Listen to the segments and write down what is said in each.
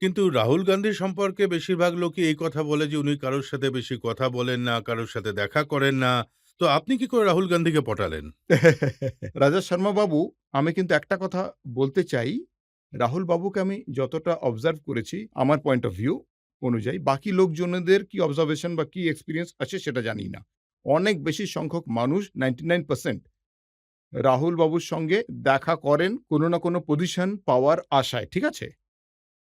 কিন্তু রাহুল গান্ধী সম্পর্কে বেশিরভাগ লোকই এই কথা বলে যে উনি কারোর সাথে বেশি কথা বলেন না, কারোর সাথে দেখা করেন না। তো আপনি কি করে রাহুল গান্ধীকে পটালেন? রাজা শর্মা বাবু, আমি কিন্তু একটা কথা বলতে চাই, রাহুল বাবুকে আমি যতটা অবজার্ভ করেছি আমার পয়েন্ট অফ ভিউ অনুযায়ী, বাকি লোকজনদের কি অবজারভেশন বা কি এক্সপেরিয়েন্স আছে সেটা জানি না। অনেক বেশি সংখ্যক মানুষ 99% রাহুল বাবুর সঙ্গে দেখা করেন কোনো না কোনো পজিশন পাওয়ার আশায়। ঠিক আছে?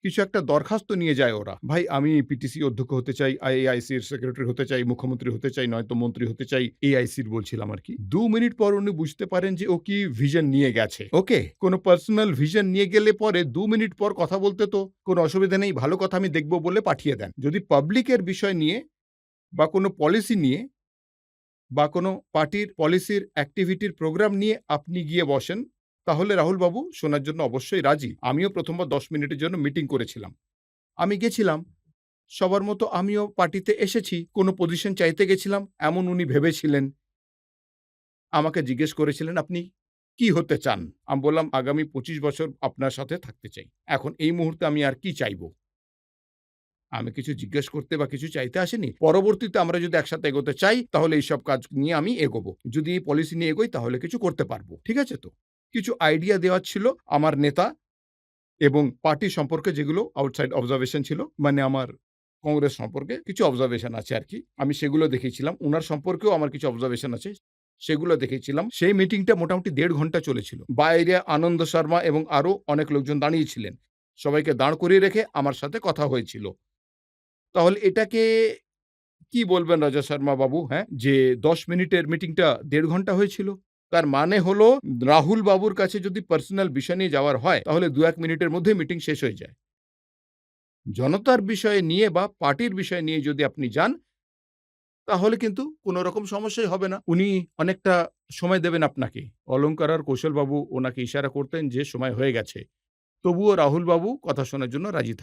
কিছু একটা দরখাস্ত নিয়ে যায় ওরা। ভাই আমি পিটিসি অধ্যক্ষ হতে চাই, আইএআইসির সেক্রেটারি হতে চাই, মুখ্যমন্ত্রী হতে চাই, নয়তো মন্ত্রী হতে চাই। এআইসির বলছিলাম আরকি। ২ মিনিট পর উনি বুঝতে পারেন যে ও কি ভিশন নিয়ে গেছে। ওকে? কোনো পার্সোনাল ভিশন নিয়ে গেলে পরে ২ মিনিট পর কথা বলতে তো কোনো অসুবিধা নেই। ভালো কথা আমি দেখব বলে পাঠিয়ে দেন। যদি পাবলিকের বিষয় নিয়ে বা কোনো পলিসি নিয়ে বা কোনো পার্টির পলিসির অ্যাক্টিভিটির প্রোগ্রাম নিয়ে আপনি গিয়ে বসেন, তাহলে রাহুল বাবু শোনার জন্য অবশ্যই রাজি। আমিও ১ম বার ১০ মিনিটের জন্য মিটিং করেছিলাম। আমি গেছিলাম। সবার মতো আমিও পার্টিতে এসেছি। কোনো পজিশন চাইতে গেছিলাম, এমন উনি ভেবেছিলেন। আমাকে জিজ্ঞেস করেছিলেন, "আপনি কি হতে চান?" আমি বললাম, "আগামী ২৫ বছর আপনার সাথে থাকতে চাই। এখন এই মুহূর্তে আমি আর কি চাইবো?" আমি কিছু জিজ্ঞেস করতে বা কিছু চাইতে আসিনি। পরবর্তীতে আমরা যদি একসাথে এগোতে চাই, তাহলে এইসব কাজ নিয়ে আমি এগোবো। যদি এই পলিসি নিয়ে এগোই, তাহলে কিছু করতে পারবো। ঠিক আছে তো? কিছু আইডিয়া দেওয়ার ছিল আমার নেতা এবং পার্টি সম্পর্কে, যেগুলো আউটসাইড অবজারভেশন ছিল। মানে আমার কংগ্রেস সম্পর্কে কিছু অবজারভেশন আছে আরকি। আমি সেগুলো দেখেছিলাম। উনার সম্পর্কেও আমার কিছু অবজারভেশন আছে। সেগুলো দেখেছিলাম। সেই মিটিংটা মোটামুটি ১.৫ ঘন্টা চলেছিল। বাইরে আনন্দ শর্মা এবং আরো অনেক লোকজন দাঁড়িয়ে ছিলেন। সবাইকে দাঁড় করিয়ে রেখে আমার সাথে কথা হয়েছিল। তাহলে এটাকে কি বলবেন রাজা শর্মা বাবু, হ্যাঁ? যে ১০ মিনিটের মিটিংটা ১.৫ ঘন্টা হয়েছিল। তার মানে হলো রাহুল বাবুর কাছে যদি পার্সোনাল বিষয় নিয়ে যাওয়ার হয়, তাহলে ২-১ মিনিটের মধ্যেই মিটিং শেষ হয়ে যায়। জনতার বিষয় নিয়ে বা পার্টির বিষয় নিয়ে যদি আপনি যান, তাহলে কিন্তু কোন রকম সমস্যাই হবে না। উনি অনেকটা সময় দেবেন আপনাকে। অলঙ্কার আর কৌশলবাবু ওনাকে ইশারা করতেন যে সময় হয়ে গেছে। তবুও রাহুল বাবু কথা শোনার জন্য রাজি